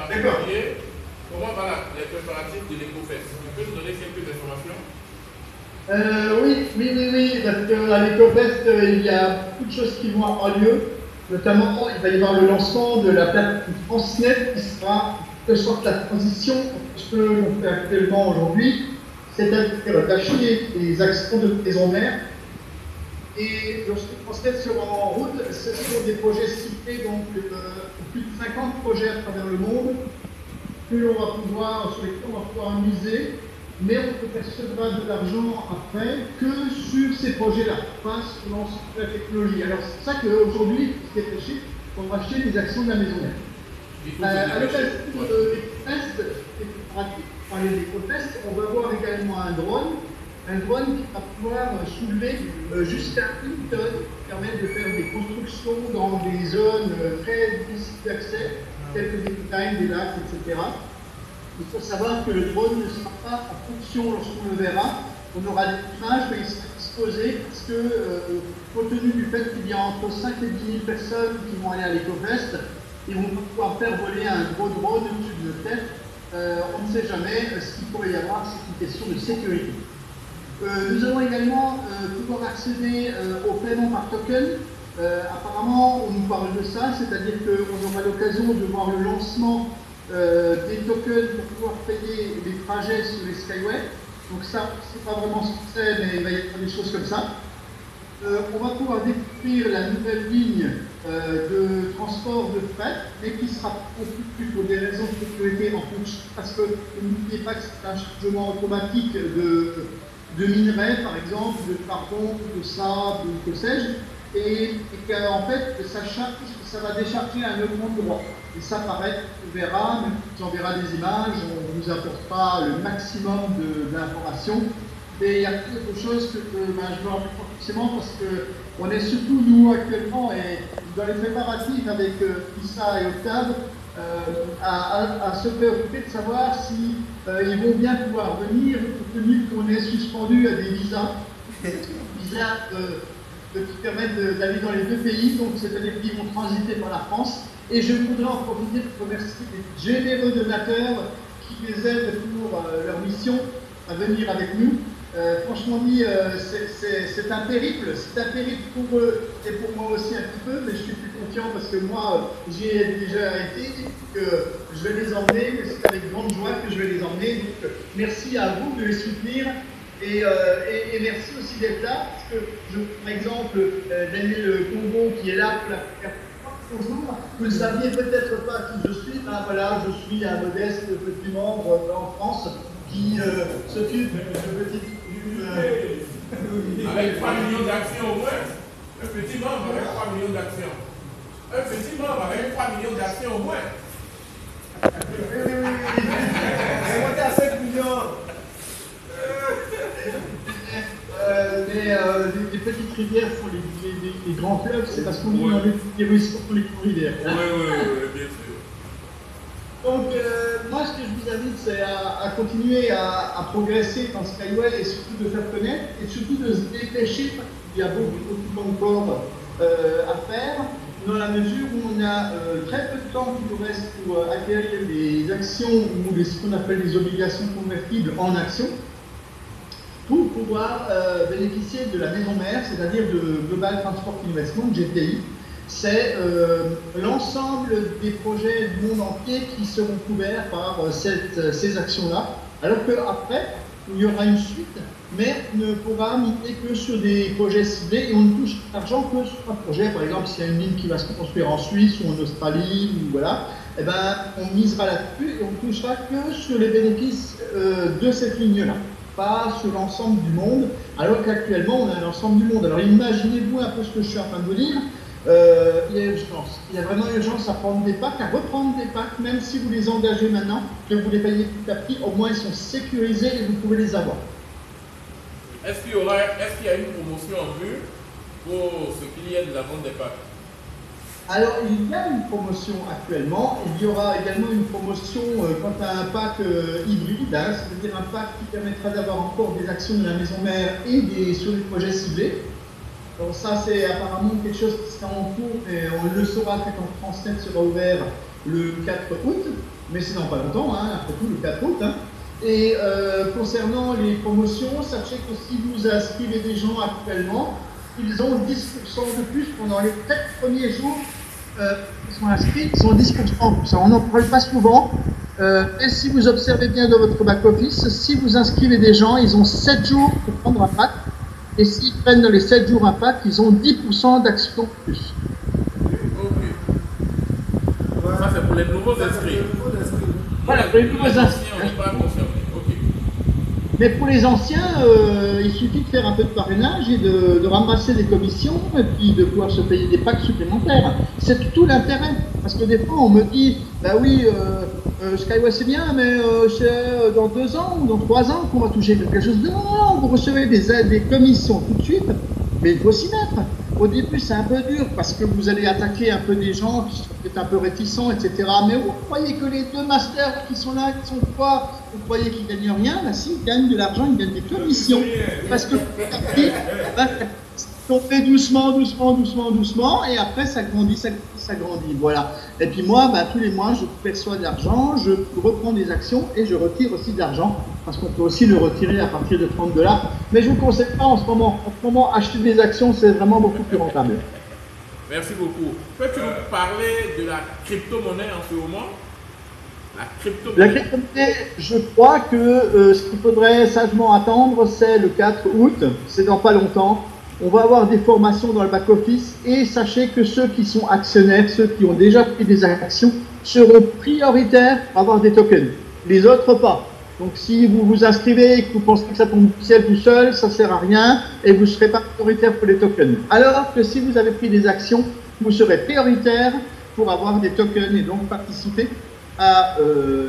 particulier, comment va les préparatifs de l'EcoFest? Tu peux nous donner quelques informations? Oui, parce qu'à l'EcoFest, il y a beaucoup de choses qui vont avoir lieu. Notamment, il va y avoir le lancement de la plateforme Transnet qui sera en quelque sorte la transition entre ce que l'on fait actuellement aujourd'hui, c'est-à-dire d'acheter des actions de maison mère. Et lorsque Transnet sera en route, ce sont des projets cités, donc plus de 50 projets à travers le monde, sur lesquels on va pouvoir miser, mais on ne percevra de l'argent après que sur ces projets-là, pas sur l'ensemble de la technologie. Alors c'est pour ça qu'aujourd'hui, ce qui est péché, on va acheter des actions de la maison mère. À l'occasion des tests, on va voir également un drone qui va pouvoir soulever jusqu'à 1 tonne, qui permet de faire des constructions dans des zones très difficiles d'accès, telles que des montagnes, des lacs, etc. Il faut savoir que le drone ne sera pas en fonction lorsqu'on le verra. On aura des images, mais il sera exposé parce que, compte tenu du fait qu'il y a entre 5 et 10 000 personnes qui vont aller à l'EcoFest, ils vont pouvoir faire voler un gros drone au-dessus de notre tête. On ne sait jamais ce qu'il pourrait y avoir, c'est une question de sécurité. Nous allons également pouvoir accéder au paiement par token. Apparemment, on nous parle de ça, c'est-à-dire qu'on aura l'occasion de voir le lancement des tokens pour pouvoir payer les trajets sur les Skyway. Donc ça, c'est pas vraiment ce que c'est, mais il va y avoir des choses comme ça. On va pouvoir découvrir la nouvelle ligne de transport de fret, mais qui sera construite pour des raisons de sécurité en fonction, parce que n'oubliez pas que c'est un chargement automatique de minerais, par exemple, de charbon, de sable, que sais-je, et qu'en fait, ça va décharger à un autre endroit. Et ça, pareil, on verra, même si on verra des images, on ne vous apportera le maximum d'informations. Mais il y a quelque chose que je ne me rappelle pas forcément parce qu'on est surtout, nous, actuellement, et dans les préparatifs avec Issa et Octave, à se préoccuper de savoir si ils vont bien pouvoir venir, compte tenu qu'on est suspendu à des visas qui permettent d'aller dans les deux pays, donc c'est-à-dire qu'ils vont transiter par la France. Et je voudrais en profiter pour remercier les généreux donateurs qui les aident pour leur mission à venir avec nous. Franchement dit, c'est un périple pour eux et pour moi aussi un petit peu, mais je suis plus confiant parce que moi j'y ai déjà été, que je vais les emmener, mais c'est avec grande joie que je vais les emmener. Donc merci à vous de les soutenir et merci aussi d'être là, parce que par exemple, Daniel Combo qui est là pour la première fois, bonjour, vous ne saviez peut-être pas qui je suis, ben voilà, je suis un modeste petit membre en France qui s'occupe de petites avec 3 millions d'actions au moins, un petit membre avec 3 millions d'actions. Un petit membre avec 3 millions d'actions au moins. On monté à 5 millions. Les petites rivières font les grands fleuves, c'est parce qu'on est dans les ruisseaux pour les grandes rivières. Oui, bien sûr. Donc, moi, ce que je vous invite, c'est à continuer à progresser dans Skyway et surtout de faire connaître et surtout de se dépêcher parce qu'il y a beaucoup encore à faire dans la mesure où on a très peu de temps qui nous reste pour acquérir des actions ou ce qu'on appelle des obligations convertibles en actions pour pouvoir bénéficier de la maison mère, c'est-à-dire de Global Transport Investment, GTI. C'est l'ensemble des projets du monde entier qui seront couverts par ces actions-là, alors qu'après, il y aura une suite, mais on ne pourra miser que sur des projets ciblés et on ne touche l'argent que sur un projet. Par exemple, s'il y a une ligne qui va se construire en Suisse ou en Australie, ou voilà, eh ben, on misera là-dessus et on ne touchera que sur les bénéfices de cette ligne-là, pas sur l'ensemble du monde, alors qu'actuellement, on a l'ensemble du monde. Alors imaginez-vous un peu ce que je suis en train de vous dire. Il y a urgence. Il y a vraiment urgence à prendre des packs, à reprendre des packs, même si vous les engagez maintenant, que vous les payez petit à petit, au moins ils sont sécurisés et vous pouvez les avoir. Est-ce qu'il y a une promotion en vue pour ce qu'il y a de la vente des packs? Alors, il y a une promotion actuellement. Il y aura également une promotion quant à un pack hybride, hein, c'est-à-dire un pack qui permettra d'avoir encore des actions de la maison mère et sur des projets ciblés. Donc ça, c'est apparemment quelque chose qui sera en cours et on le saura que quand Transnet sera ouvert le 4 août, mais c'est dans pas longtemps, hein, après tout le 4 août. Hein. Et concernant les promotions, sachez que si vous inscrivez des gens actuellement, ils ont 10% de plus pendant les 7 premiers jours qui sont inscrits, ils ont 10%. Ça, on n'en parle pas souvent. Et si vous observez bien dans votre back-office, si vous inscrivez des gens, ils ont 7 jours pour prendre un pack. Et s'ils prennent dans les 7 jours un pack, ils ont 10% d'actions plus. Ok. Ça, c'est pour les nouveaux inscrits. Voilà, pour les nouveaux inscrits. On n'est pas concerné. Ok. Mais pour les anciens, il suffit de faire un peu de parrainage et de ramasser des commissions et puis de pouvoir se payer des packs supplémentaires. C'est tout l'intérêt. Parce que des fois, on me dit, bah oui, Skyway c'est bien, mais c'est dans 2 ans ou dans 3 ans qu'on va toucher quelque chose. Non, non, non, vous recevez des commissions tout de suite, mais il faut s'y mettre. Au début, c'est un peu dur parce que vous allez attaquer un peu des gens qui sont peut-être un peu réticents, etc. Mais vous croyez que les 2 masters qui sont là, qui sont quoi, vous croyez qu'ils gagnent rien? Là, si, ils gagnent de l'argent, ils gagnent des commissions. Parce que on fait doucement, doucement, doucement, doucement, et après ça grandit, ça grandit, ça grandit. Voilà. Et puis moi, bah, tous les mois, je perçois de l'argent, je reprends des actions et je retire aussi de l'argent, parce qu'on peut aussi le retirer à partir de 30 $. Mais je ne vous conseille pas en ce moment. En ce moment, acheter des actions, c'est vraiment beaucoup plus rentable. Merci beaucoup. Peux-tu nous parler de la crypto-monnaie en ce moment? La La crypto-monnaie, je crois que ce qu'il faudrait sagement attendre, c'est le 4 août, c'est dans pas longtemps. On va avoir des formations dans le back-office et sachez que ceux qui sont actionnaires, ceux qui ont déjà pris des actions, seront prioritaires à avoir des tokens. Les autres pas. Donc si vous vous inscrivez et que vous pensez que ça tombe du ciel tout seul, ça ne sert à rien et vous ne serez pas prioritaire pour les tokens. Alors que si vous avez pris des actions, vous serez prioritaire pour avoir des tokens et donc participer à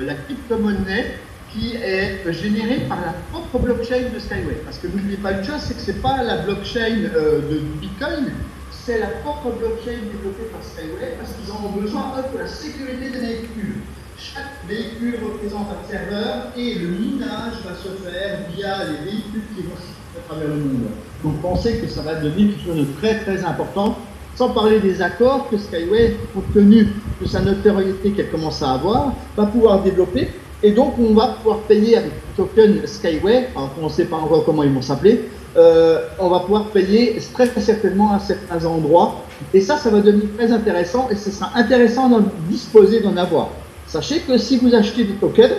la crypto-monnaie qui est générée par la propre blockchain de Skyway. Parce que n'oubliez pas une chose, c'est que ce n'est pas la blockchain de Bitcoin, c'est la propre blockchain développée par Skyway parce qu'ils en ont besoin pour la sécurité des véhicules. Chaque véhicule représente un serveur et le minage va se faire via les véhicules qui vont circuler à travers le monde. Donc pensez que ça va devenir quelque chose de très très important, sans parler des accords que Skyway, compte tenu de sa notoriété qu'elle commence à avoir, va pouvoir développer. Et donc, on va pouvoir payer avec le token Skyway, alors on ne sait pas encore comment ils vont s'appeler, on va pouvoir payer très certainement à certains endroits. Et ça va devenir très intéressant et ce sera intéressant d'en disposer, d'en avoir. Sachez que si vous achetez des tokens,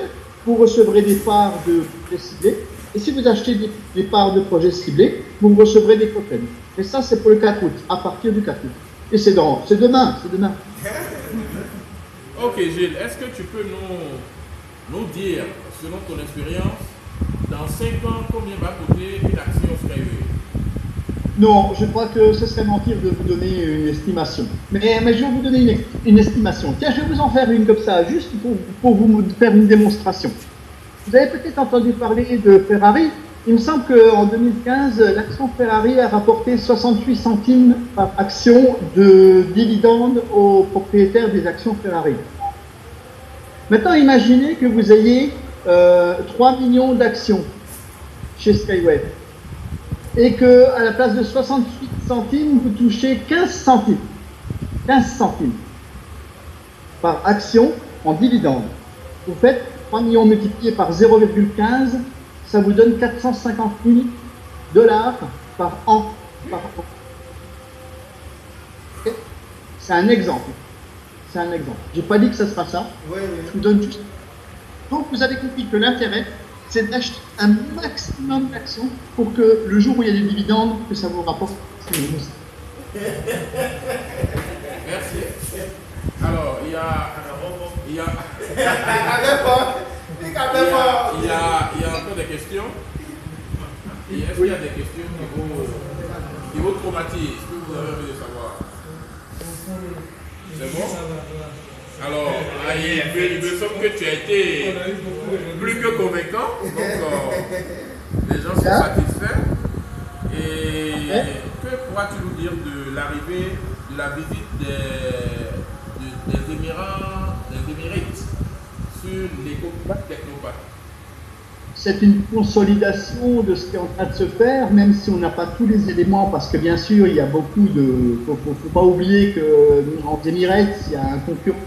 vous recevrez des parts de projets ciblés. Et si vous achetez des parts de projets ciblés, vous recevrez des tokens. Et ça, c'est pour le 4 août, à partir du 4 août. Et c'est demain, c'est demain. Ok Gilles, est-ce que tu peux nous dire, selon ton expérience, dans 5 ans, combien va coûter une action Skyway? Non, je crois que ce serait mentir de vous donner une estimation. Mais je vais vous donner une estimation. Tiens, je vais vous en faire une comme ça, juste pour vous faire une démonstration. Vous avez peut-être entendu parler de Ferrari. Il me semble qu'en 2015, l'action Ferrari a rapporté 68 centimes par action de dividendes aux propriétaires des actions Ferrari. Maintenant, imaginez que vous ayez 3 millions d'actions chez Skyway et qu'à la place de 68 centimes, vous touchez 15 centimes. 15 centimes par action en dividende. Vous faites 3 millions multipliés par 0,15, ça vous donne 450 000 $ par an. C'est un exemple. C'est un exemple. Je n'ai pas dit que ça sera ça. Je vous donne juste. Donc, vous avez compris que l'intérêt, c'est d'acheter un maximum d'actions pour que le jour où il y a des dividendes, que ça vous rapporte. Merci. Alors, il y a encore des questions. Est-ce qu'il y a des questions qui vous traumatisent, que vous avez envie de savoir? C'est bon? Alors, il me semble que tu as été plus que convaincant. Donc, les gens sont satisfaits. Et que pourras-tu nous dire de l'arrivée, de la visite des Émirats sur l'éco-technopark? C'est une consolidation de ce qui est en train de se faire, même si on n'a pas tous les éléments, parce que bien sûr, il y a beaucoup de... Il ne faut pas oublier qu'en Emirates, il y a un concurrent